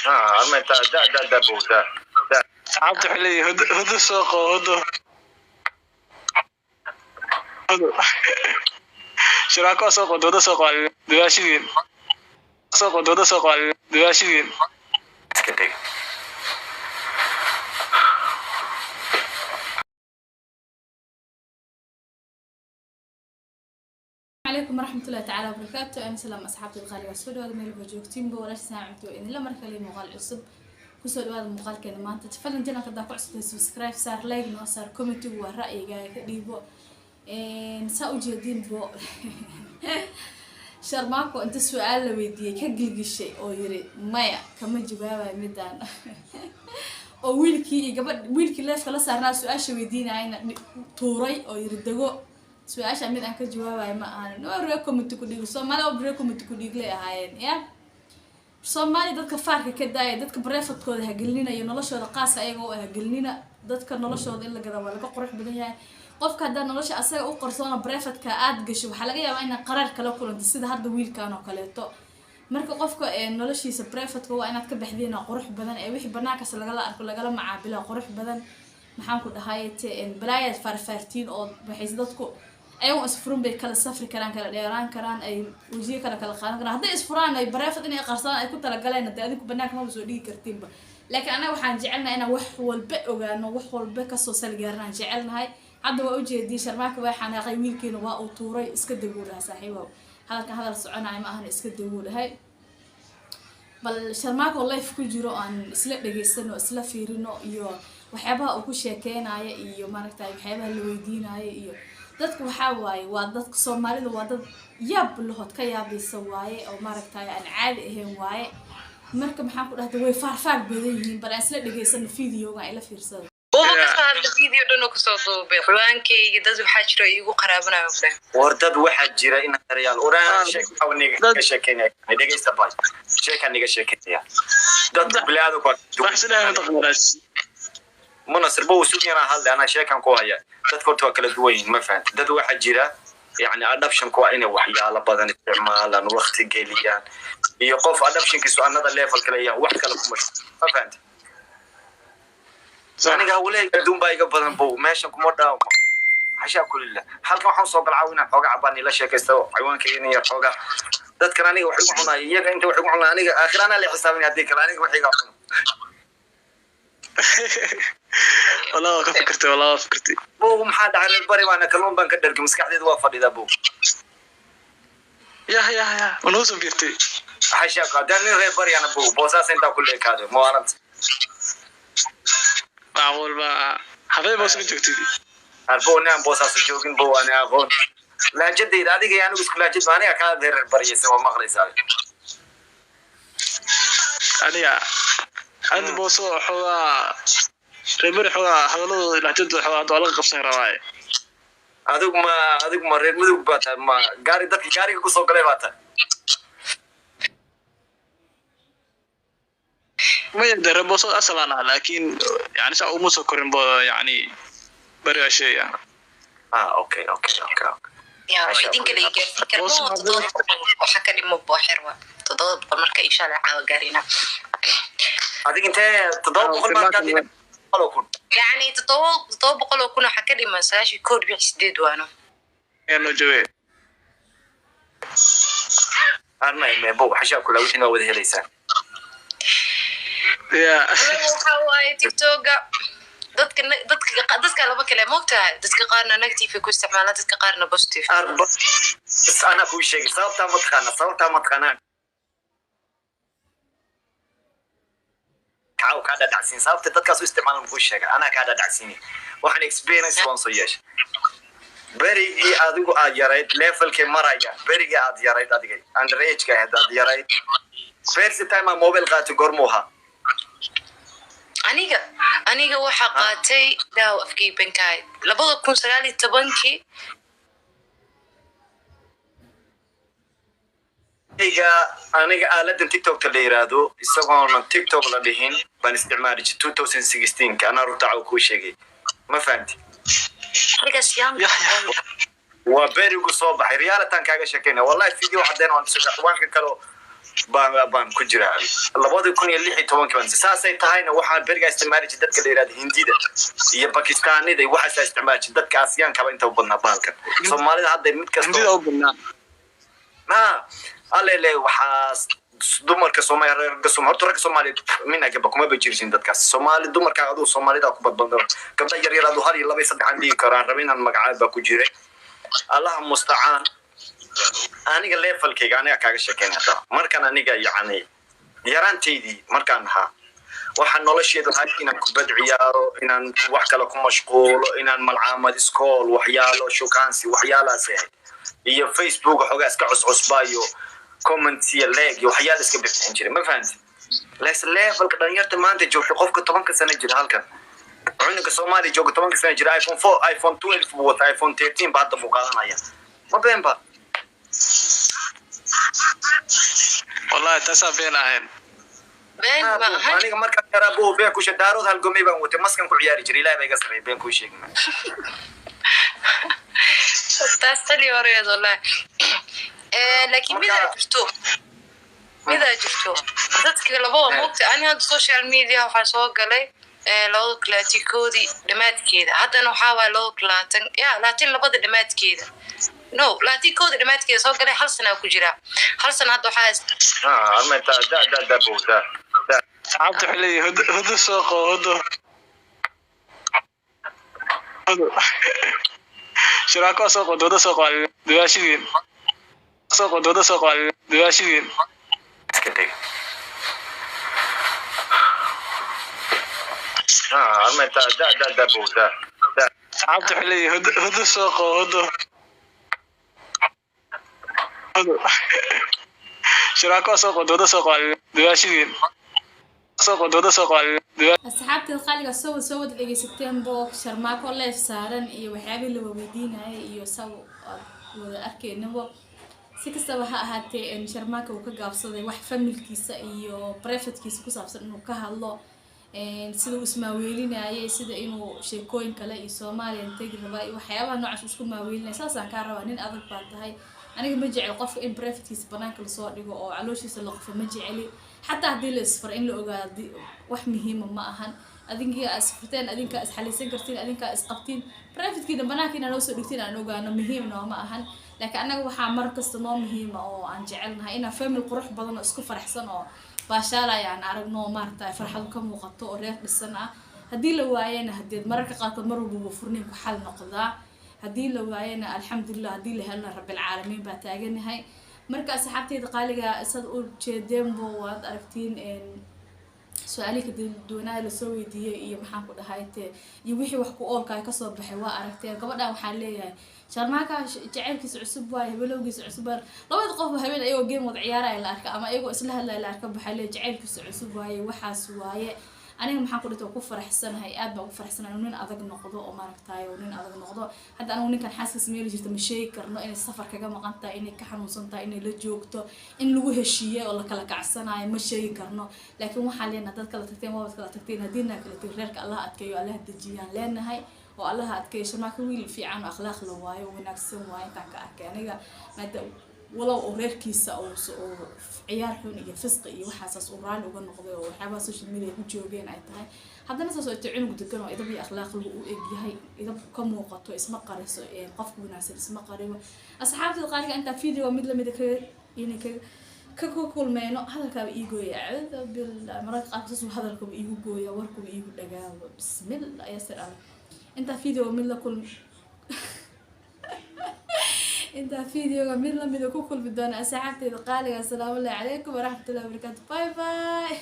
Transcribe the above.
أما دا بودا عبد حلي هدو سوق هدو شراكو سوق هدو سوق دواشين سوق هدو سوق دواشين كده عليكم ورحمة الله تعالى وبركاته. أنا سلام أصحابي الغالية والسوداء ميل بوجوكتين بولاش ساعمتوا إن لما ركلي مقال عصب كسر هذا المقال كان ما أنت تفلن جنا كذا قصة سبسكرايب صار لايك وصار كومنت ورأي جاي كديبو نسأو جديد بو شرماكو أنت سؤال ويدي كجلج الشيء أو يري مايا كم جوابه ميدان أو ويلكي قبل ويلكي ليش خلاص أنا سؤال شو يدينا عين توري أو يردقو سؤال مid aan ka jawaabayo ma ahan oo reekom inta ku dhigo Soomaali oo reekom inta ku dhig leeyahay ya Soomaali dadka faarka ka daaya dadka breefadkooda ha gelinayo noloshooda qaas ayaga oo gelina dadka noloshooda in la gada waa laga qurux badan yahay qofka hadda nolosha asaga u qarsoona breefadka aad gasho waxa laga yaabaa in qaraar kala kulanto sida hadda wiilkaan oo kaleeto marka qofka noloshiisa breefadka waa inaad ka baxdeen qurux badan ee wixii banaankaas laga arko lagala macaabilo qurux badan maxaan ku dhahay balaayad farfartiin oo waxay dadku أيوة أسفرون بكلا سفر كلام كلا ديران كلام أي وجيه كلا قانون كلام هذا أسفران أي برافة إني قرصان أي كنت لقلنا إن تأذيك بناك ما بسودي كرتين لكن أنا وحن جعلنا أنا وحول بق وجانا وحول بق السوسيال جارنا جعلنا هاي عد وأوجي دي شرماك وحنا غيويل كينو وأطوري إسكت دجولها صاحبه هذا الصعنا عم أهل إسكت دجولها هاي بل شرماك والله في كل جرو أن إسلق دجيسنو إسلق فيرنو إيو وحبها أكو شيكين عيا إيو ما نكتب حبها الويدين عيا إيو dadku waxa waaye waa dadka Soomaalidu waa dad yaab lahood ka yaabaysa waaye oo maaragtay aan caadi ahayn waaye marka maxaan ku dhahday way faarfaag badan yihiin bal isla dhageysan fiidiyooga ay la fiirsado oo marka la fiidiyo dhan ku soo duubay xulaankeyga dad waxa jira igu qaraabanayo fadhi wardad waxa jira in real uraan sheek awniga ka sheekeynay dhageysta baa sheekaniga sheekeynaya dad bilaado ku waxsanahay taqmiras مناصر بو سوينا هذا أنا شيء كان قوية تذكرت كل دوين ما فهمت ده واحد جرا يعني أدبشن كوينه وحيا على بدن استعمالا وقت جليان يقف أدبشن كسؤال هذا الليفل كليه واحد كلام مش ما فهمت أنا قاولي بدون بايق بدن بو ماشي كمرة حشا كل الله هل كم حوصل بالعاونة حوجة عباني لا شيء كستو حيوان كيني حوجة ده كراني وحيوان يجي أنت وحيوان أنا آخر أنا اللي حسابني هديك كراني وحيوان والله فكرت والله فكرتي بو محاد على البري وانا كلون بان كدرك مسكحديد waa fadhida buu ya ونوسم بيرتي حاشا قدامي غير بري انا بو بوساس انت كل كاده مو انا معقول بقى حبيبي بوس جوجتي اربو نام بوساس جوجين بو انا اقول لا جدي adiga yaanu isku laajid maaniga ka deer bari soo maqlaysaa aniga أنا بوصو حوا ريبر حوا حولو لحجد حوا دولار قبصين رواي أدوك ما ريد مدوك باتا ما قاري دتك قاري كوسو قلي باتا ما يقدر بوصو أصلا لكن يعني سأو موسو كورن بو يعني بري شيء يعني أوكي يا إذن كده يجي كربو تضاد وحكى لي مباحر وتضاد بمركة إيش على عاو قارينا هذيك أنت تضاد بقول ما كان يعني تطوب بقول كنا حكى لي مساج كود بيحسديد وانا إنه جوي أنا ما بو حشا كله وش نوده ليسان يا حواي تيك توك dadka laba kale moogtahay dadka qaarna negative ku isticmaalaan dadka qaarna positive ana ku sheegay sababta matqana kaaw ka dhacsin sababta dadka soo isticmaalaan ku sheegay ana ka dhacsin waxaan experience waan soo yeeshay berigi adigu aad yarayd levelka maraya berigi aad yarayd adiga underage ka aad yarayd first time mobile qaato gormuha aniga waxa qaatay daaw afkii bankaay 2019 aniga aaladdan TikTok la yiraahdo isagoon TikTok la dhihin baan isticmaalay 2016 kana rutaco ku sheegay ma fahanti waa berigu soo baxay riyaalatan kaaga sheekayna wallahi video hadeen on sida waanka kale baan ku jiraa 2016 saasay tahayna waxaan beriga isticmaali jiray dadka la yiraahdo hindida iyo bakistaanida waxaas isticmaali jiray dadka Aasiyaanka inta u badnaa baalkan Soomaalida hadda mid kasta hindida u badnaa ma alle waxaas dumarka Soomaaliyeed horta rag Soomaaliyeed minaga bakuma bajirsin dadkaas Soomaali dumarka adu Soomaalida ku badbando gabdha yar yar adu hal iyo laba saddex aan dhigi karaan rabinaan magacaab ku jiray Allah musta'an aniga levelkayga aniga kaaga sheekeynaa markaan aniga yacni yaraanteydii markaan ahaa waxaan nolosheedu ahayd inaan ku badciyaaro inaan wax kale ku mashquulo inaan malcaamad iskool waxyaalo shukaansi waxyaalahaas ahayd iyo Facebook xoogaa iska cusbaayo comments iyo like waxyaalo iska bixin jiray ma fahanti levelka dhalinyarta maanta joogta qofka 10 sano jira halkan cunuga Soomaali jooga 10 sano jira iPhone 4 iPhone 12 wata iPhone 13 baad u qaadanaya ma beenba والله تسافين أهين been ma ahan aniga marka karabo been ku shadaarod hal gomay baan watay maskan ku ciyaari jiray ilaahay bay ga sameeyay been ku sheegna taasali horeed wallahi laakiin mida jirto dadka labo waqti aan had social media waxa soo galay loo klaatikoodi dhamaadkeeda haddana waxa waa loo klaatan laatiin labada dhamaadkeeda no laatikoodi dhamaadkeeda soo galay hal sano ku jira hal sano hadda waxa armata da booda عبد حلي هدو سوق هدو شراكو سوق دودو سوق دواشين سوق دودو سوق دواشين كده armata da booda عبد حلي هدو سوق هدو شراكو سوق دودو سوق دواشين asxaabta qaaliga soo wada dhageysateen boo sharmaako leef saaran iyo waxyaabo la weydiinay iyo saw wada arkeenabo si kastaba ha ahaatee sharmaako uu ka gaabsaday wax familkiisa iyo privatekiisa ku saabsan inuu ka hadlo sida uu ismaaweelinayay sida inuu sheekooyin kale iyo Soomaaliya tagi rabay waxyaabaha noocaas isku maaweelinay saasaan ka rabaa nin adag baa tahay aniga ma jecel qofka in privatekiisa banaanka la soo dhigo oo calooshiisa la qofo ma jeceli حتى هذه السفر إن لو قاعد واحد مهم ما أهن أدينك أسفتين أدينك أسحليسين كرتين أدينك أسقطين برايفت كده بناك إن لو سدكتين أنا قاعد مهم إنه ما أهن لكن أنا وحى مركز تنام مهم أو عن جعلنا هنا فهم القروح بدنا أسكو فرحسن أو باشارة يعني عرفنا مرتا فرحكم وقطوا ريح بالسنة هذه لو عينا هديت مرة قاعد مروا بوفرني بحال نقضاء هذه لو عينا الحمد لله هذه لهنا رب العالمين بتاجن هاي marka asxaabtayda qaaliga isad u jeedeen boo waad aragtiin su'aalihi dadweynaha la soo weydiiyay iyo maxaan ku dhahaaytay iyo wixii wax ku oolka ka soo baxay waa aragteen gabadha waxaan leeyahay sharmaaka jaceylkiisa cusub waa bilowgiisa cusub labada qof habeen ayagoo game wada ciyaaraya la arka ama ayagoo isla hadlaya la arka baxay leeyahay jaceylkiisa cusub waaye waxaas waaye aniga maxaan ku dhigtay ku faraxsanahay aad baan u faraxsanahay nin adag noqdo oo maaragtaayo nin adag noqdo hadda anigu ninkan xaaskiis meel jirta ma sheegi karno inay safar kaga maqan tahay inay ka xanuunsan tahay inay la joogto in lagu heshiiyay oo la kala kacsanayo ma sheegi karno laakiin waxaan leenahay dad kala tagteen waa kala tagteen hadina kala tagteen reerka Allah adkeeyo Allah dajiyaan leenahay oo Allah adkeeyo sharmaaka wiil fiican oo akhlaaq la waayo wanaagsan waayo inta ka arkay aniga maada ولو أوريركيسا أو عيار حون إيه فسق إيه وحاسس أورال وجن نقضي أو حابة سوشيال ميديا كوجوجين أيتها هذا ناس سويت تعين قدكنا إذا بأخلاق وإيه إذا كم وقت اسمه قارس قف وناس اسمه قارئ أصحاب القارئ أنت فيديو مثل مدك يعني كل ما ينو هذا كاب إيجو يعد بالمرات قاصص وهذا الكاب إيجو يا وركم إيجو دجال بسم الله يا سلام أنت فيديو مثل كل انت فيديو جميل لما يكون كل بدون اسعافة القالي السلام الله عليكم ورحمة الله وبركاته باي باي